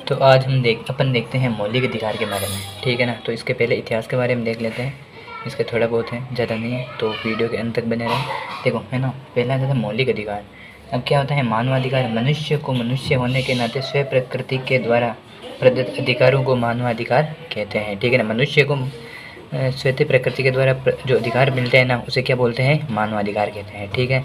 तो आज हम देखते हैं मौलिक अधिकार के बारे में, ठीक है ना। तो इसके पहले इतिहास के बारे में देख लेते हैं, इसके थोड़ा बहुत है, ज़्यादा नहीं है, तो वीडियो के अंत तक बने रहें। देखो है ना, पहला आता था मौलिक अधिकार। अब क्या होता है मानवाधिकार? मनुष्य को मनुष्य होने के नाते स्व प्रकृति के द्वारा प्रदत्त अधिकारों को मानवाधिकार कहते हैं, ठीक है ना। मनुष्य को स्वतः प्रकृति के द्वारा जो अधिकार मिलते हैं ना, उसे क्या बोलते हैं? मानवाधिकार कहते हैं, ठीक है।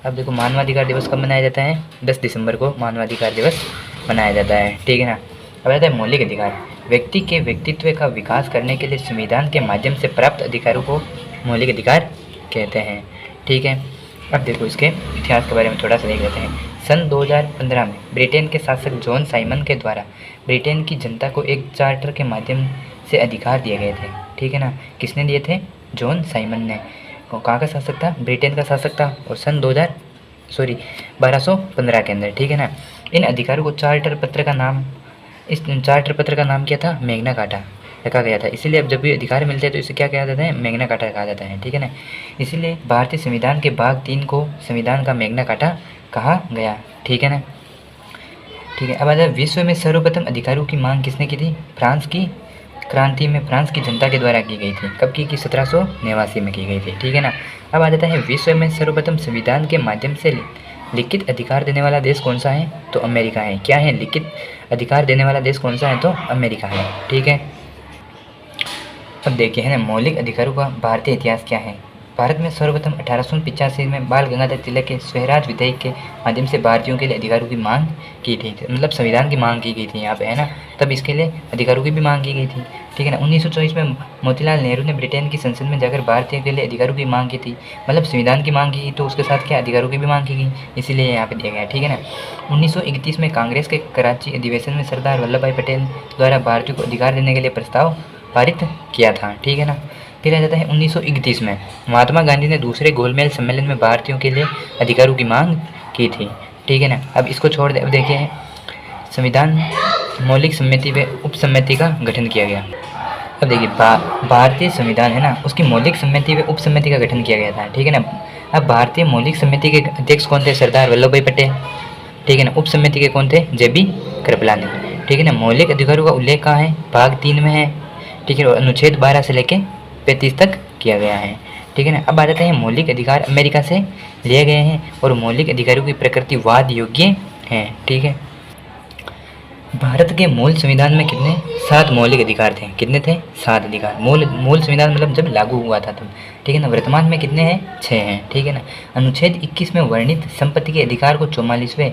अब देखो मानवाधिकार दिवस कब मनाया जाता है? 10 दिसंबर को मानवाधिकार दिवस मनाया जाता है, ठीक है ना। अब आता है मौलिक अधिकार। व्यक्ति के व्यक्तित्व का विकास करने के लिए संविधान के माध्यम से प्राप्त अधिकारों को मौलिक अधिकार कहते हैं, ठीक है। अब देखो इसके इतिहास के बारे में थोड़ा सा देख लेते हैं। सन 2015 में ब्रिटेन के शासक जॉन साइमन के द्वारा ब्रिटेन की जनता को एक चार्टर के माध्यम से अधिकार दिए गए थे, ठीक है ना। किसने दिए थे? जॉन साइमन ने। कहाँ का शासक था? ब्रिटेन का शासक था, और सन 1215 के अंदर, ठीक है ना। इन अधिकारों को इस चार्टर पत्र का नाम क्या था? मैग्ना कार्टा रखा गया था। इसीलिए अब जब भी अधिकार मिलते हैं तो इसे क्या कहा जाता है? मैग्ना कार्टा कहा जाता है, ठीक है ना। इसीलिए भारतीय संविधान के भाग 3 को संविधान का मैग्ना कार्टा कहा गया, ठीक है ना। ठीक है, अब आ जाए विश्व में सर्वप्रथम अधिकारों की मांग किसने की थी? फ्रांस की क्रांति में फ्रांस की जनता के द्वारा की गई थी। कब की? 1789 में की गई थी, ठीक है ना। अब आ जाता है विश्व में सर्वप्रथम संविधान के माध्यम से लिखित अधिकार देने वाला देश कौन सा है? तो अमेरिका है। क्या है? लिखित अधिकार देने वाला देश कौन सा है? तो अमेरिका है, ठीक है। अब देखिए है ना, मौलिक अधिकारों का भारतीय इतिहास क्या है। भारत में सर्वप्रथम 1885 में बाल गंगाधर तिलक के स्वराज विधेयक के माध्यम से भारतीयों के लिए अधिकारों की मांग की थी, मतलब संविधान की मांग की गई थी यहाँ पे, है ना। तब इसके लिए अधिकारों की भी मांग की गई थी, ठीक है ना। 1924 में मोतीलाल नेहरू ने ब्रिटेन की संसद में जाकर भारतीयों के लिए अधिकारों की मांग की थी, मतलब संविधान की मांग की, तो उसके साथ क्या अधिकारों की भी मांग की गई, इसीलिए यहाँ पे दिया गया, ठीक है ना। 1931 में कांग्रेस के कराची अधिवेशन में सरदार वल्लभ भाई पटेल द्वारा भारतीयों को अधिकार देने के लिए प्रस्ताव पारित किया था, ठीक है ना। फिर आ जाता है 1931 में महात्मा गांधी ने दूसरे गोलमेज सम्मेलन में भारतीयों के लिए अधिकारों की मांग की थी, ठीक है ना। अब इसको छोड़ दे, अब देखिए संविधान मौलिक समिति व उप समिति का गठन किया गया। अब देखिए भारतीय संविधान है ना, उसकी मौलिक समिति व उप समिति का गठन किया गया था, ठीक है ना। अब भारतीय मौलिक समिति के अध्यक्ष कौन थे? सरदार वल्लभ भाई पटेल, ठीक है ना। उप समिति के कौन थे? JB कृपलानी, ठीक है ना। मौलिक अधिकारों का उल्लेख कहाँ है? भाग 3 में है, ठीक है। और अनुच्छेद 12 से लेके 35 तक किया गया है, ठीक है ना। अब आ जाते हैं मौलिक अधिकार अमेरिका से लिए गए हैं और मौलिक अधिकारों की प्रकृति वाद योग्य है, ठीक है। भारत के मूल संविधान में कितने? 7 मौलिक अधिकार थे। कितने थे? 7 अधिकार। मूल संविधान मतलब जब लागू हुआ था तब, ठीक है ना। वर्तमान में कितने हैं? 6 हैं, ठीक है ना। अनुच्छेद 21 में वर्णित संपत्ति के अधिकार को 44वें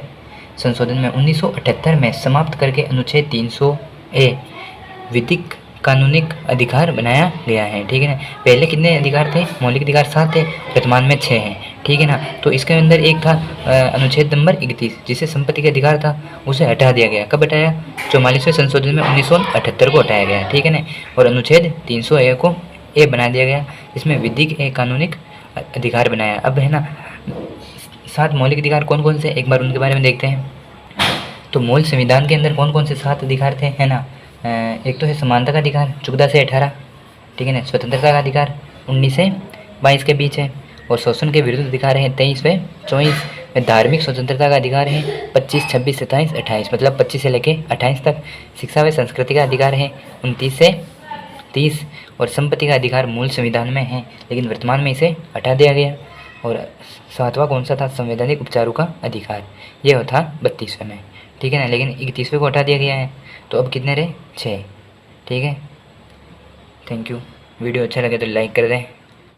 संशोधन में 1978 में समाप्त करके अनुच्छेद 300A विधिक कानूनिक अधिकार बनाया गया है, ठीक है ना। पहले कितने अधिकार थे? मौलिक अधिकार 7 थे, वर्तमान में 6 हैं, ठीक है ना। तो इसके अंदर एक था अनुच्छेद नंबर 31, जिसे संपत्ति का अधिकार था, उसे हटा दिया गया। कब हटाया? 44वें संशोधन में 1978 को हटाया गया, ठीक है ना। और अनुच्छेद 300A को ए बना दिया गया, इसमें विधिक कानूनिक अधिकार बनाया। अब है ना 7 मौलिक अधिकार कौन कौन से, एक बार उनके बारे में देखते हैं। तो मूल संविधान के अंदर कौन कौन से 7 अधिकार थे, है ना। एक तो है समानता का अधिकार 14 से 18, ठीक है ना। स्वतंत्रता का अधिकार 19 से 22 के बीच है, और शोषण के विरुद्ध अधिकार है 23 व 24। धार्मिक स्वतंत्रता का अधिकार है 25, 26, 27, 28, मतलब 25 से लेके 28 तक। शिक्षा व संस्कृति का अधिकार है 29 से 30, और संपत्ति का अधिकार मूल संविधान में है, लेकिन वर्तमान में इसे हटा दिया गया। और 7वां कौन सा था? संवैधानिक उपचारों का अधिकार, ये होता 32वें में, ठीक है ना। लेकिन 31वें को हटा दिया गया है, तो अब कितने रहे? 6, ठीक है। Thank you. वीडियो अच्छा लगे तो लाइक कर दें।